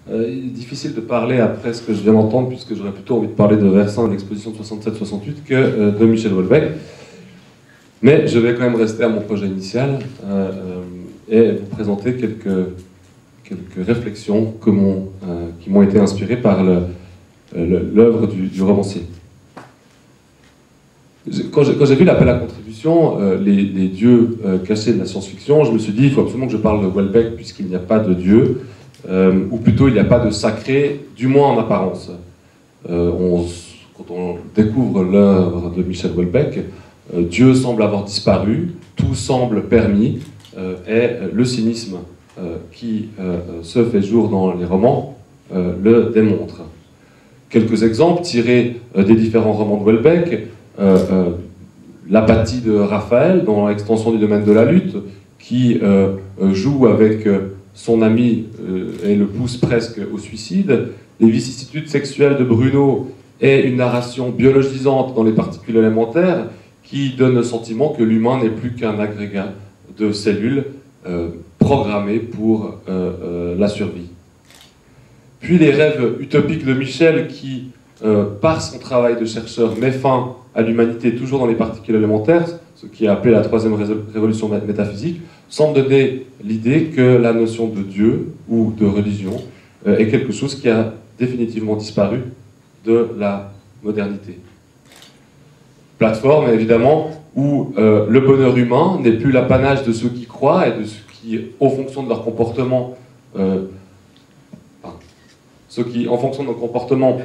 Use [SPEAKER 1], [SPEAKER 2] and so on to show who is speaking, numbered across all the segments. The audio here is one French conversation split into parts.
[SPEAKER 1] Il est difficile de parler après ce que je viens d'entendre, puisque j'aurais plutôt envie de parler de Versin de l'exposition de 67-68 que de Michel Houellebecq. Mais je vais quand même rester à mon projet initial et vous présenter quelques réflexions qui m'ont été inspirées par l'œuvre du romancier. Quand j'ai vu l'appel à contribution, les dieux cachés de la science-fiction, je me suis dit, il faut absolument que je parle de Houellebecq, puisqu'il n'y a pas de dieu, ou plutôt il n'y a pas de sacré, du moins en apparence. Quand on découvre l'œuvre de Michel Houellebecq, Dieu semble avoir disparu, tout semble permis, et le cynisme qui se fait jour dans les romans le démontre. Quelques exemples tirés des différents romans de Houellebecq. L'apathie de Raphaël dans l'extension du domaine de la lutte, qui joue avec son ami et le pousse presque au suicide, les vicissitudes sexuelles de Bruno et une narration biologisante dans les particules élémentaires qui donne le sentiment que l'humain n'est plus qu'un agrégat de cellules programmées pour la survie. Puis les rêves utopiques de Michel qui, par son travail de chercheur, met fin à l'humanité toujours dans les particules élémentaires, ce qui est appelé la troisième révolution métaphysique, semble donner l'idée que la notion de Dieu ou de religion est quelque chose qui a définitivement disparu de la modernité. Plateforme, évidemment, où le bonheur humain n'est plus l'apanage de ceux qui croient et de ceux qui, en fonction de leur comportement, en fonction de leur comportement,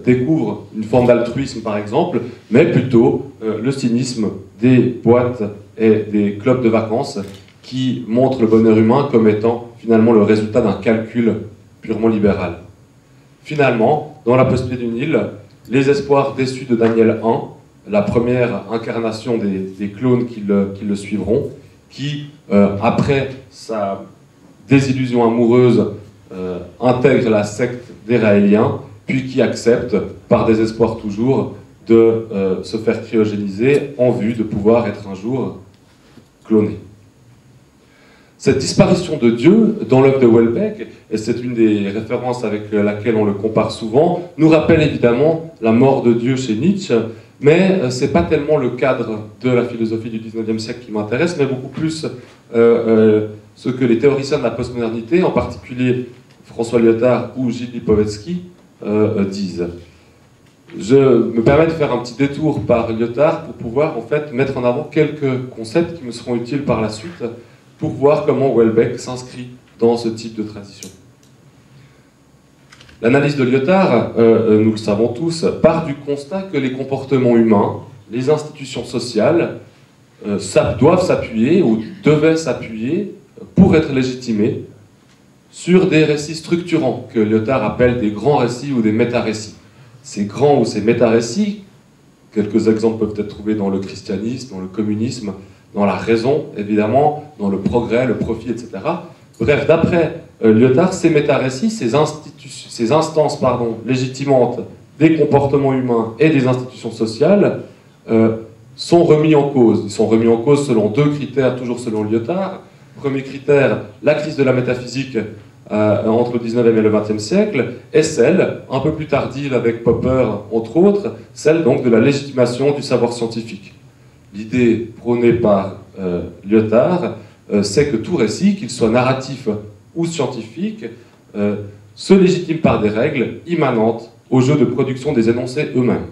[SPEAKER 1] découvrent une forme d'altruisme, par exemple, mais plutôt le cynisme des boîtes et des clubs de vacances qui montrent le bonheur humain comme étant finalement le résultat d'un calcul purement libéral. Finalement, dans La Postée du Nil, les espoirs déçus de Daniel 1, la première incarnation des clones qui le suivront, qui, après sa désillusion amoureuse, intègre la secte des Raéliens, puis qui accepte, par désespoir toujours, de se faire cryogéniser en vue de pouvoir être un jour cloné. Cette disparition de Dieu dans l'œuvre de Houellebecq, et c'est une des références avec laquelle on le compare souvent, nous rappelle évidemment la mort de Dieu chez Nietzsche, mais ce n'est pas tellement le cadre de la philosophie du XIXe siècle qui m'intéresse, mais beaucoup plus ce que les théoriciens de la postmodernité, en particulier François Lyotard ou Gilles Lipovetsky, disent. Je me permets de faire un petit détour par Lyotard pour pouvoir en fait mettre en avant quelques concepts qui me seront utiles par la suite pour voir comment Houellebecq s'inscrit dans ce type de tradition. L'analyse de Lyotard, nous le savons tous, part du constat que les comportements humains, les institutions sociales, doivent s'appuyer ou devaient s'appuyer pour être légitimés sur des récits structurants que Lyotard appelle des grands récits ou des méta-récits. Ces grands ou ces méta-récits, quelques exemples peuvent être trouvés dans le christianisme, dans le communisme, dans la raison, évidemment, dans le progrès, le profit, etc. Bref, d'après Lyotard, ces méta-récits, ces instances légitimantes des comportements humains et des institutions sociales sont remis en cause. Ils sont remis en cause selon deux critères, toujours selon Lyotard. Premier critère, la crise de la métaphysique entre le 19e et le 20e siècle, et celle, un peu plus tardive avec Popper, entre autres, celle donc de la légitimation du savoir scientifique. L'idée prônée par Lyotard, c'est que tout récit, qu'il soit narratif ou scientifique, se légitime par des règles immanentes au jeu de production des énoncés eux-mêmes.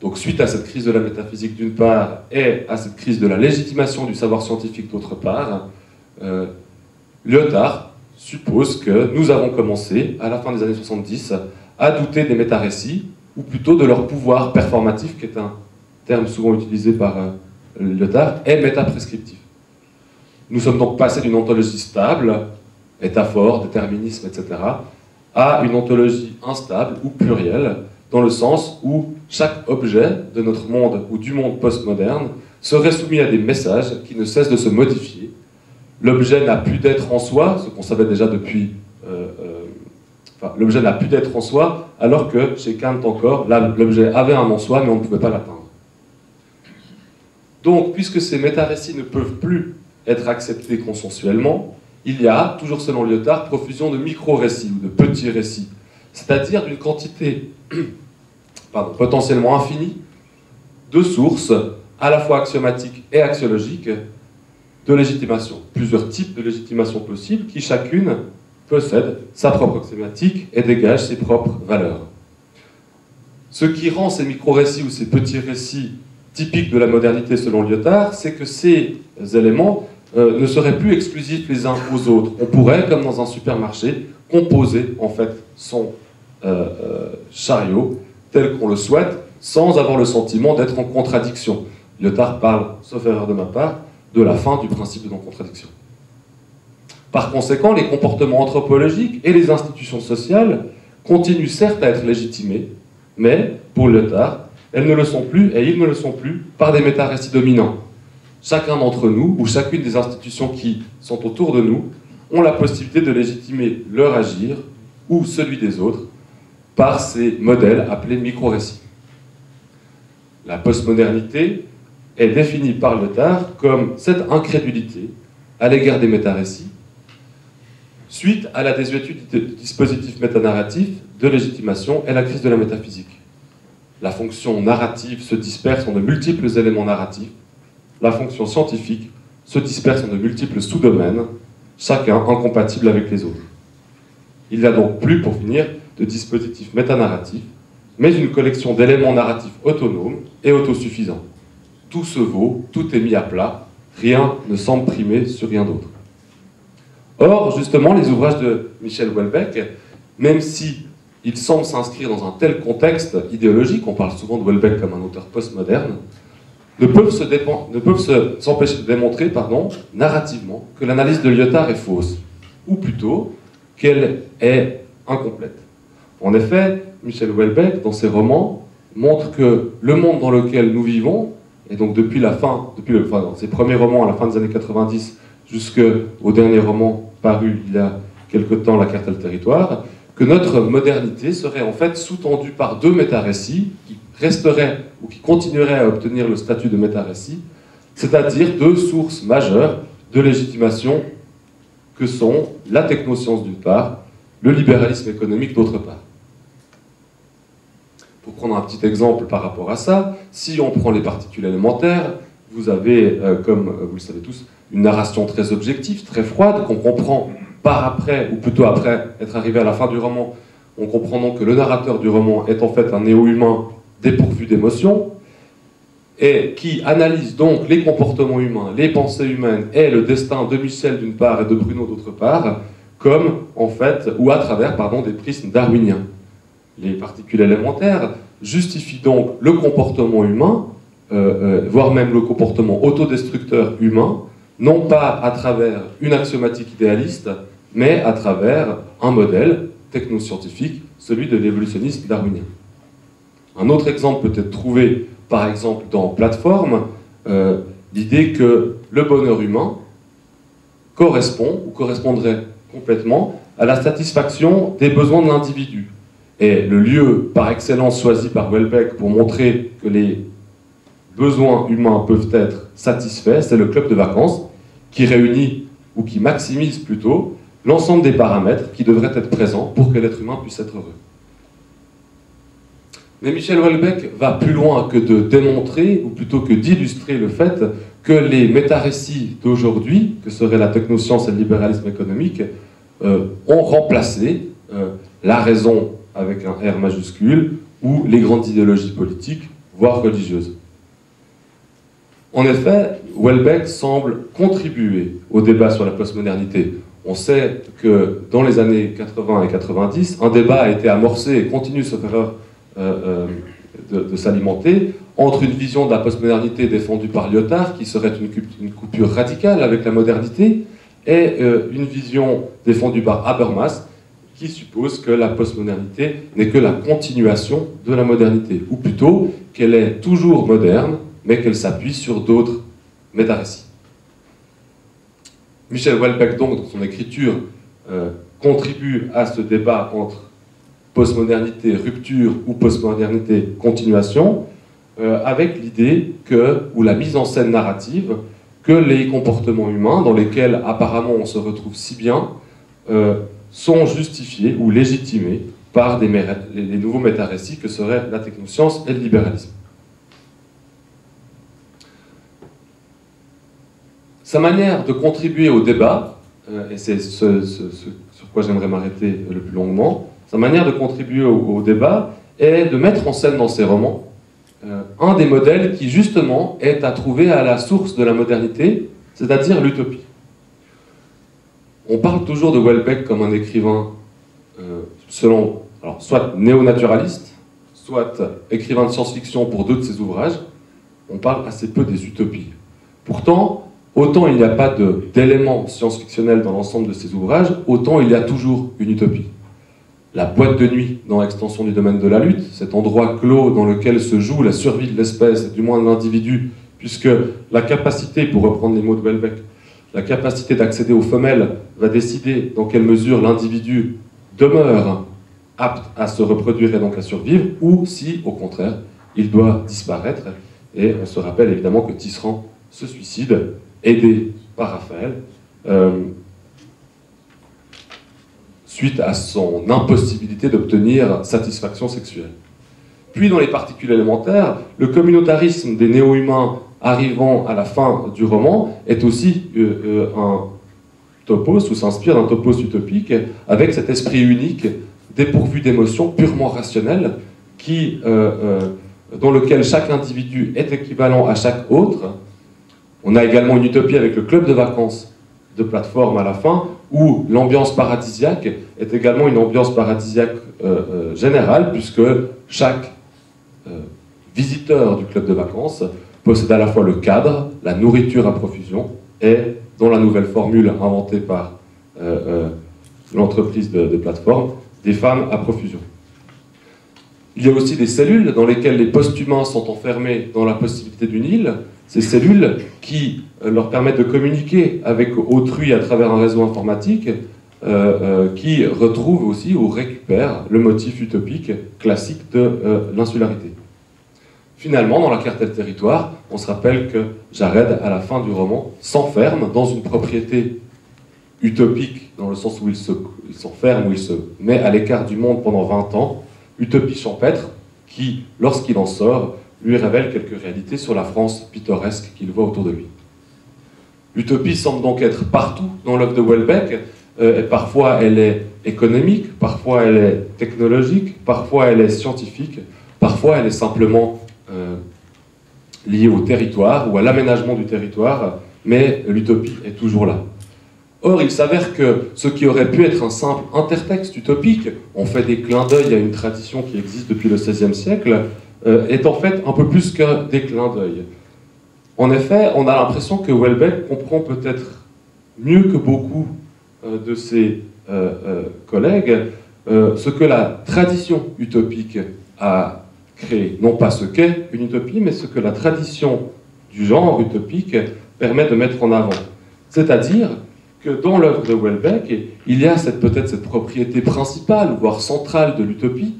[SPEAKER 1] Donc suite à cette crise de la métaphysique d'une part et à cette crise de la légitimation du savoir scientifique d'autre part, Lyotard suppose que nous avons commencé, à la fin des années 70, à douter des méta-récits, ou plutôt de leur pouvoir performatif, qui est un terme souvent utilisé par Lyotard, et métaprescriptif. Nous sommes donc passés d'une ontologie stable, métaphore, déterminisme, etc., à une ontologie instable ou plurielle, dans le sens où chaque objet de notre monde ou du monde postmoderne serait soumis à des messages qui ne cessent de se modifier. L'objet n'a plus d'être en soi, ce qu'on savait déjà depuis... l'objet n'a plus d'être en soi, alors que chez Kant encore, l'objet avait un en soi, mais on ne pouvait pas l'atteindre. Donc, puisque ces méta-récits ne peuvent plus être acceptés consensuellement, il y a, toujours selon Lyotard, profusion de micro-récits ou de petits récits, c'est-à-dire d'une quantité potentiellement infinie de sources, à la fois axiomatiques et axiologiques, de légitimation. Plusieurs types de légitimation possibles qui chacune possède sa propre axiomatique et dégage ses propres valeurs. Ce qui rend ces micro-récits ou ces petits récits typiques de la modernité selon Lyotard, c'est que ces éléments ne seraient plus exclusifs les uns aux autres. On pourrait, comme dans un supermarché, composer en fait son chariot tel qu'on le souhaite, sans avoir le sentiment d'être en contradiction. Lyotard parle, sauf erreur de ma part, de la fin du principe de non-contradiction. Par conséquent, les comportements anthropologiques et les institutions sociales continuent certes à être légitimés, mais, pour Lyotard, elles ne le sont plus, et ils ne le sont plus, par des méta-récits dominants. Chacun d'entre nous, ou chacune des institutions qui sont autour de nous, ont la possibilité de légitimer leur agir, ou celui des autres, par ces modèles appelés micro-récits. La postmodernité est définie par Lyotard comme cette incrédulité à l'égard des méta-récits, suite à la désuétude du dispositif métanarratif de légitimation et la crise de la métaphysique. La fonction narrative se disperse en de multiples éléments narratifs, la fonction scientifique se disperse en de multiples sous-domaines, chacun incompatible avec les autres. Il n'y a donc plus, pour finir, de dispositif métanarratif, mais une collection d'éléments narratifs autonomes et autosuffisants. Tout se vaut, tout est mis à plat, rien ne semble primer sur rien d'autre. Or, justement, les ouvrages de Michel Houellebecq, même si ils semblent s'inscrire dans un tel contexte idéologique, on parle souvent de Houellebecq comme un auteur postmoderne, ne peuvent s'empêcher de démontrer, narrativement, que l'analyse de Lyotard est fausse, ou plutôt qu'elle est incomplète. En effet, Michel Houellebecq, dans ses romans, montre que le monde dans lequel nous vivons, et donc depuis dans ses premiers romans à la fin des années 90 jusqu'au dernier roman paru il y a quelque temps, La carte et le territoire, que notre modernité serait en fait sous-tendue par deux méta-récits qui resteraient ou qui continueraient à obtenir le statut de méta-récit, c'est-à-dire deux sources majeures de légitimation que sont la technoscience d'une part, le libéralisme économique d'autre part. Pour prendre un petit exemple par rapport à ça, si on prend les particules élémentaires, vous avez, comme vous le savez tous, une narration très objective, très froide, qu'on comprend par après, ou plutôt après être arrivé à la fin du roman. On comprend donc que le narrateur du roman est en fait un néo-humain dépourvu d'émotions, et qui analyse donc les comportements humains, les pensées humaines et le destin de Michel d'une part et de Bruno d'autre part, comme en fait, ou à travers, des prismes darwiniens. Les particules élémentaires justifient donc le comportement humain, voire même le comportement autodestructeur humain, non pas à travers une axiomatique idéaliste, mais à travers un modèle technoscientifique, celui de l'évolutionnisme darwinien. Un autre exemple peut être trouvé, par exemple, dans Plateforme, l'idée que le bonheur humain correspond, ou correspondrait complètement, à la satisfaction des besoins de l'individu. Et le lieu par excellence choisi par Houellebecq pour montrer que les besoins humains peuvent être satisfaits, c'est le club de vacances, qui réunit, ou qui maximise plutôt, l'ensemble des paramètres qui devraient être présents pour que l'être humain puisse être heureux. Mais Michel Houellebecq va plus loin que de démontrer, ou plutôt que d'illustrer le fait que les méta-récits d'aujourd'hui, que seraient la technoscience et le libéralisme économique, ont remplacé la raison avec un R majuscule, ou les grandes idéologies politiques, voire religieuses. En effet, Houellebecq semble contribuer au débat sur la postmodernité. On sait que dans les années 80 et 90, un débat a été amorcé et continue, sauf erreur, de s'alimenter entre une vision de la postmodernité défendue par Lyotard, qui serait une coupure radicale avec la modernité, et une vision défendue par Habermas, qui suppose que la postmodernité n'est que la continuation de la modernité, ou plutôt qu'elle est toujours moderne, mais qu'elle s'appuie sur d'autres méta-récits. Michel Houellebecq, donc, dans son écriture, contribue à ce débat entre postmodernité rupture ou postmodernité continuation, avec l'idée que, ou la mise en scène narrative, que les comportements humains, dans lesquels apparemment on se retrouve si bien, sont justifiés ou légitimés par les nouveaux méta-récits que seraient la technoscience et le libéralisme. Sa manière de contribuer au débat, et c'est ce sur quoi j'aimerais m'arrêter le plus longuement, sa manière de contribuer au débat est de mettre en scène dans ses romans un des modèles qui justement est à trouver à la source de la modernité, c'est-à-dire l'utopie. On parle toujours de Houellebecq comme un écrivain soit néo-naturaliste, soit écrivain de science-fiction pour deux de ses ouvrages. On parle assez peu des utopies. Pourtant, autant il n'y a pas d'éléments science-fictionnels dans l'ensemble de ses ouvrages, autant il y a toujours une utopie. La boîte de nuit dans l'extension du domaine de la lutte, cet endroit clos dans lequel se joue la survie de l'espèce, du moins de l'individu, puisque la capacité, pour reprendre les mots de Houellebecq, la capacité d'accéder aux femelles va décider dans quelle mesure l'individu demeure apte à se reproduire et donc à survivre, ou si, au contraire, il doit disparaître. Et on se rappelle évidemment que Tisserand se suicide, aidé par Raphaël, suite à son impossibilité d'obtenir satisfaction sexuelle. Puis dans les particules élémentaires, le communautarisme des néo-humains arrivant à la fin du roman est aussi un topos, ou s'inspire d'un topos utopique, avec cet esprit unique, dépourvu d'émotions, purement rationnelles, dans lequel chaque individu est équivalent à chaque autre. On a également une utopie avec le club de vacances de plateforme à la fin, où l'ambiance paradisiaque est également une ambiance paradisiaque générale, puisque chaque visiteur du club de vacances possède à la fois le cadre, la nourriture à profusion, et, dans la nouvelle formule inventée par l'entreprise de plateforme, des femmes à profusion. Il y a aussi des cellules dans lesquelles les post-humains sont enfermés dans la possibilité d'une île, ces cellules qui leur permettent de communiquer avec autrui à travers un réseau informatique, qui retrouve aussi ou récupère le motif utopique classique de l'insularité. Finalement, dans la cartelle territoire, on se rappelle que Jared, à la fin du roman, s'enferme dans une propriété utopique, dans le sens où il s'enferme, où il se met à l'écart du monde pendant 20 ans, utopie champêtre, qui, lorsqu'il en sort, lui révèle quelques réalités sur la France pittoresque qu'il voit autour de lui. L'utopie semble donc être partout dans l'œuvre de Houellebecq, et parfois elle est économique, parfois elle est technologique, parfois elle est scientifique, parfois elle est simplement liée au territoire ou à l'aménagement du territoire, mais l'utopie est toujours là. Or, il s'avère que ce qui aurait pu être un simple intertexte utopique, on fait des clins d'œil à une tradition qui existe depuis le XVIe siècle, est en fait un peu plus que des clins d'œil. En effet, on a l'impression que Houellebecq comprend peut-être mieux que beaucoup de ses collègues ce que la tradition utopique a créé. Non pas ce qu'est une utopie, mais ce que la tradition du genre utopique permet de mettre en avant. C'est-à-dire que dans l'œuvre de Houellebecq, il y a peut-être cette propriété principale, voire centrale de l'utopie,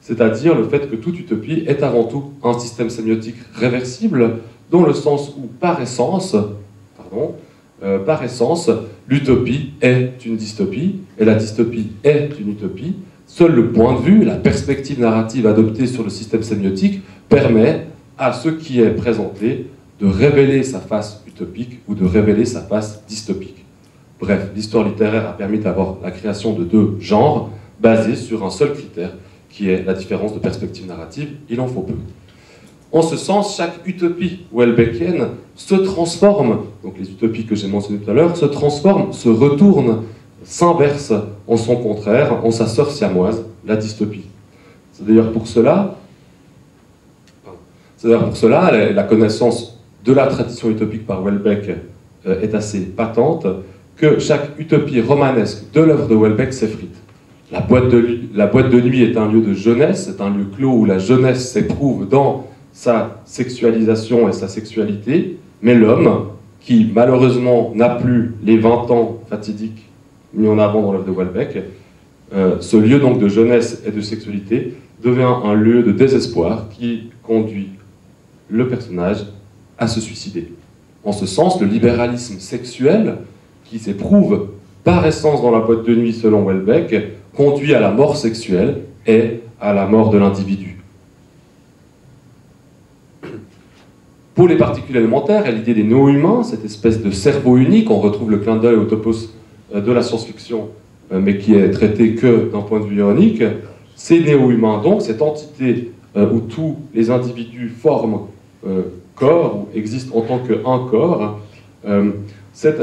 [SPEAKER 1] c'est-à-dire le fait que toute utopie est avant tout un système sémiotique réversible, dans le sens où, par essence, l'utopie est une dystopie, et la dystopie est une utopie. Seul le point de vue, la perspective narrative adoptée sur le système sémiotique permet à ce qui est présenté de révéler sa face utopique ou de révéler sa face dystopique. Bref, l'histoire littéraire a permis d'avoir la création de deux genres basés sur un seul critère, qui est la différence de perspective narrative. Il en faut peu. En ce sens, chaque utopie houellebecqienne se transforme, donc les utopies que j'ai mentionnées tout à l'heure, se transforment, se retournent, s'inversent en son contraire, en sa sœur siamoise, la dystopie. C'est d'ailleurs pour cela, la connaissance de la tradition utopique par Houellebecq est assez patente, que chaque utopie romanesque de l'œuvre de Houellebecq s'effrite. La boîte de nuit est un lieu de jeunesse, c'est un lieu clos où la jeunesse s'éprouve dans sa sexualisation et sa sexualité, mais l'homme, qui malheureusement n'a plus les 20 ans fatidiques mis en avant dans l'œuvre de Houellebecq, ce lieu donc de jeunesse et de sexualité devient un lieu de désespoir qui conduit le personnage à se suicider. En ce sens, le libéralisme sexuel, qui s'éprouve par essence dans la boîte de nuit selon Houellebecq, conduit à la mort sexuelle et à la mort de l'individu. Pour les particules élémentaires et l'idée des néo-humains, cette espèce de cerveau unique, on retrouve le clin d'œil au topos de la science-fiction, mais qui est traité que d'un point de vue ironique, ces néo-humains, donc cette entité où tous les individus forment corps, ou existent en tant qu'un corps, cette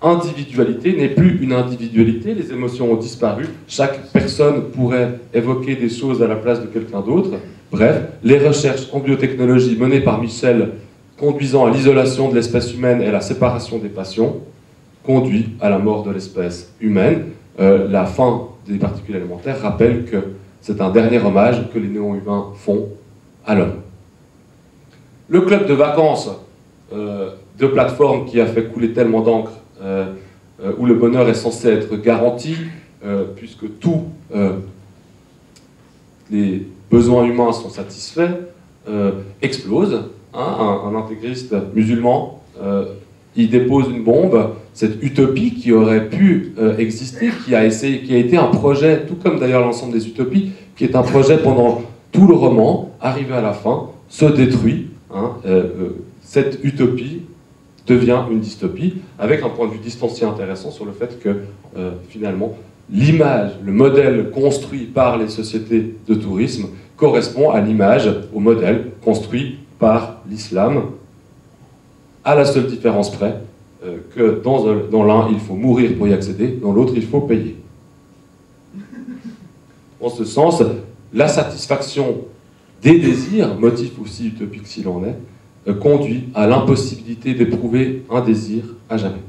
[SPEAKER 1] individualité n'est plus une individualité, les émotions ont disparu, chaque personne pourrait évoquer des choses à la place de quelqu'un d'autre. Bref, les recherches en biotechnologie menées par Michel, conduisant à l'isolation de l'espèce humaine et à la séparation des passions, conduit à la mort de l'espèce humaine. La fin des particules élémentaires rappelle que c'est un dernier hommage que les néo-humains font à l'homme. Le club de vacances de plateforme qui a fait couler tellement d'encre, où le bonheur est censé être garanti, puisque tous les besoins humains sont satisfaits, explose. Hein, un intégriste musulman, il dépose une bombe. Cette utopie qui aurait pu exister, qui a été un projet, tout comme d'ailleurs l'ensemble des utopies, qui est un projet pendant tout le roman, arrivé à la fin, se détruit. Hein, cette utopie devient une dystopie, avec un point de vue distancié intéressant sur le fait que, finalement, l'image, le modèle construit par les sociétés de tourisme correspond à l'image, au modèle construit par l'islam, à la seule différence près que dans l'un, il faut mourir pour y accéder, dans l'autre, il faut payer. En ce sens, la satisfaction des désirs, motif aussi utopique s'il en est, conduit à l'impossibilité d'éprouver un désir à jamais.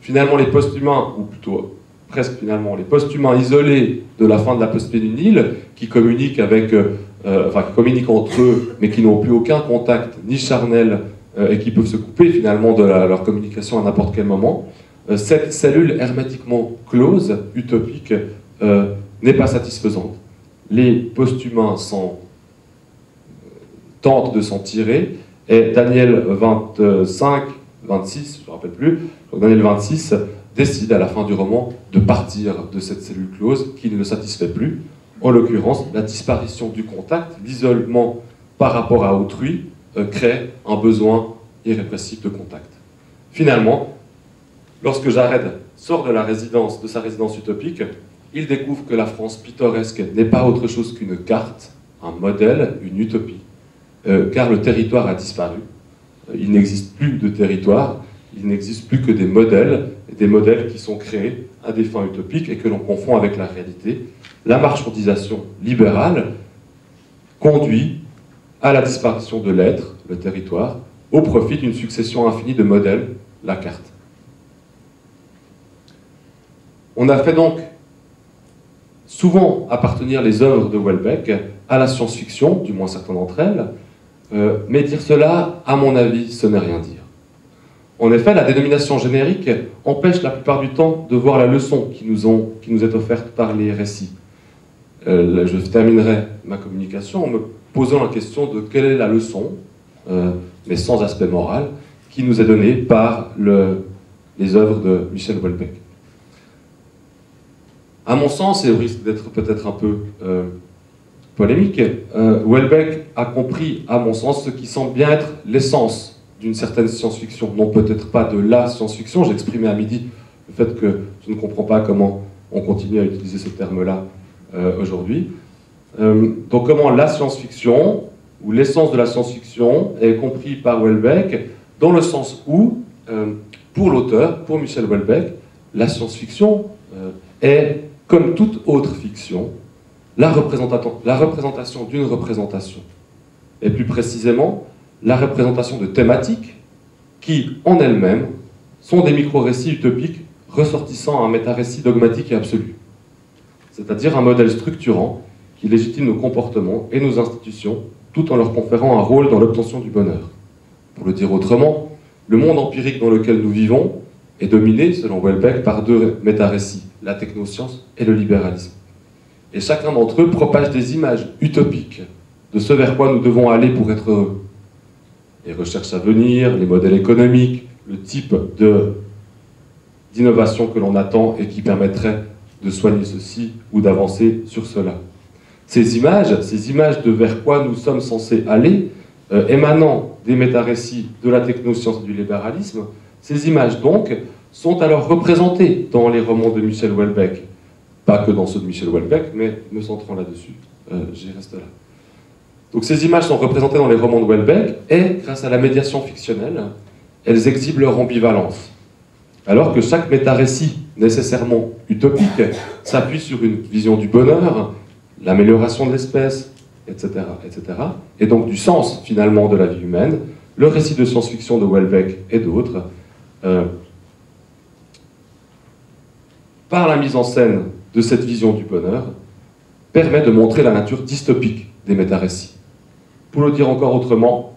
[SPEAKER 1] Finalement, les post-humains, ou plutôt presque finalement, les post-humains isolés de la fin de la postpée du Nil, qui communiquent avec, qui communiquent entre eux, mais qui n'ont plus aucun contact, ni charnel, et qui peuvent se couper finalement de leur communication à n'importe quel moment, cette cellule hermétiquement close, utopique, n'est pas satisfaisante. Les post-humains tentent de s'en tirer, et Daniel 25, 26, je ne me rappelle plus, Daniel 26 décide à la fin du roman de partir de cette cellule close qui ne le satisfait plus. En l'occurrence, la disparition du contact, l'isolement par rapport à autrui, crée un besoin irrépressible de contact. Finalement, lorsque Jared sort de sa résidence utopique, il découvre que la France pittoresque n'est pas autre chose qu'une carte, un modèle, une utopie, car le territoire a disparu. Il n'existe plus de territoire, il n'existe plus que des modèles qui sont créés à des fins utopiques et que l'on confond avec la réalité. La marchandisation libérale conduit à la disparition de l'être, le territoire, au profit d'une succession infinie de modèles, la carte. On a fait donc souvent appartenir les œuvres de Houellebecq à la science-fiction, du moins certaines d'entre elles, mais dire cela, à mon avis, ce n'est rien dire. En effet, la dénomination générique empêche la plupart du temps de voir la leçon qui nous est offerte par les récits. Je terminerai ma communication en me posant la question de quelle est la leçon, mais sans aspect moral, qui nous est donnée par les œuvres de Michel Houellebecq. À mon sens, et au risque d'être peut-être un peu polémique, Houellebecq a compris, à mon sens, ce qui semble bien être l'essence d'une certaine science-fiction. Non, peut-être pas de la science-fiction, j'exprimais à midi le fait que je ne comprends pas comment on continue à utiliser ce terme-là aujourd'hui. Donc comment la science-fiction, ou l'essence de la science-fiction, est compris par Houellebecq, dans le sens où, pour l'auteur, pour Michel Houellebecq, la science-fiction est, comme toute autre fiction, la représentation d'une représentation. Et plus précisément, la représentation de thématiques qui, en elles-mêmes, sont des micro-récits utopiques ressortissant à un méta-récit dogmatique et absolu. C'est-à-dire un modèle structurant qui légitime nos comportements et nos institutions, tout en leur conférant un rôle dans l'obtention du bonheur. Pour le dire autrement, le monde empirique dans lequel nous vivons est dominé, selon Houellebecq, par deux méta-récits, la technoscience et le libéralisme. Et chacun d'entre eux propage des images utopiques de ce vers quoi nous devons aller pour être heureux. les recherches à venir, les modèles économiques, le type d'innovation que l'on attend et qui permettrait de soigner ceci ou d'avancer sur cela. Ces images de vers quoi nous sommes censés aller, émanant des métarécits de la technoscience et du libéralisme, ces images donc sont alors représentées dans les romans de Michel Houellebecq. Pas que dans ceux de Michel Houellebecq, mais me centrant là-dessus, j'y reste là. Donc ces images sont représentées dans les romans de Houellebecq et, grâce à la médiation fictionnelle, elles exhibent leur ambivalence. Alors que chaque métarécit, nécessairement utopique, s'appuie sur une vision du bonheur, l'amélioration de l'espèce, etc., etc., et donc du sens, finalement, de la vie humaine, le récit de science-fiction de Houellebecq et d'autres, par la mise en scène de cette vision du bonheur, permet de montrer la nature dystopique des métarécits. Pour le dire encore autrement,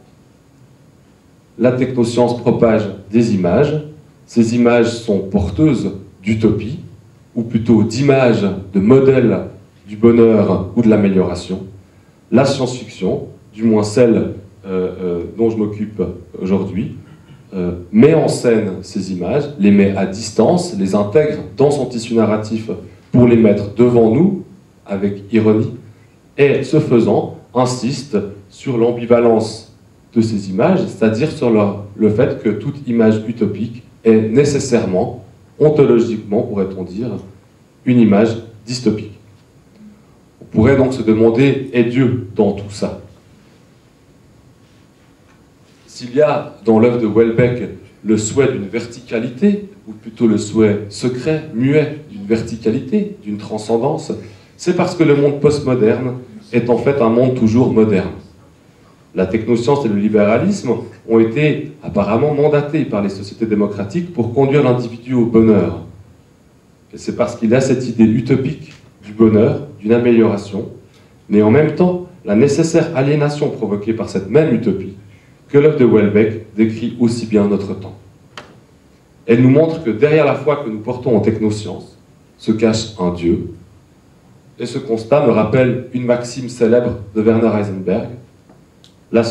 [SPEAKER 1] la technoscience propage des images. Ces images sont porteuses d'utopie, ou plutôt d'images, de modèles du bonheur ou de l'amélioration. La science-fiction, du moins celle dont je m'occupe aujourd'hui, met en scène ces images, les met à distance, les intègre dans son tissu narratif pour les mettre devant nous, avec ironie, et ce faisant, insiste sur l'ambivalence de ces images, c'est-à-dire sur le fait que toute image utopique est nécessairement, ontologiquement, pourrait-on dire, une image dystopique. On pourrait donc se demander, est Dieu dans tout ça? S'il y a dans l'œuvre de Houellebecq le souhait d'une verticalité, ou plutôt le souhait secret, muet, d'une verticalité, d'une transcendance, c'est parce que le monde postmoderne est en fait un monde toujours moderne. La technoscience et le libéralisme ont été apparemment mandatés par les sociétés démocratiques pour conduire l'individu au bonheur. Et c'est parce qu'il a cette idée utopique du bonheur, d'une amélioration, mais en même temps la nécessaire aliénation provoquée par cette même utopie que l'œuvre de Houellebecq décrit aussi bien notre temps. Elle nous montre que derrière la foi que nous portons en technoscience se cache un Dieu. Et ce constat me rappelle une maxime célèbre de Werner Heisenberg, la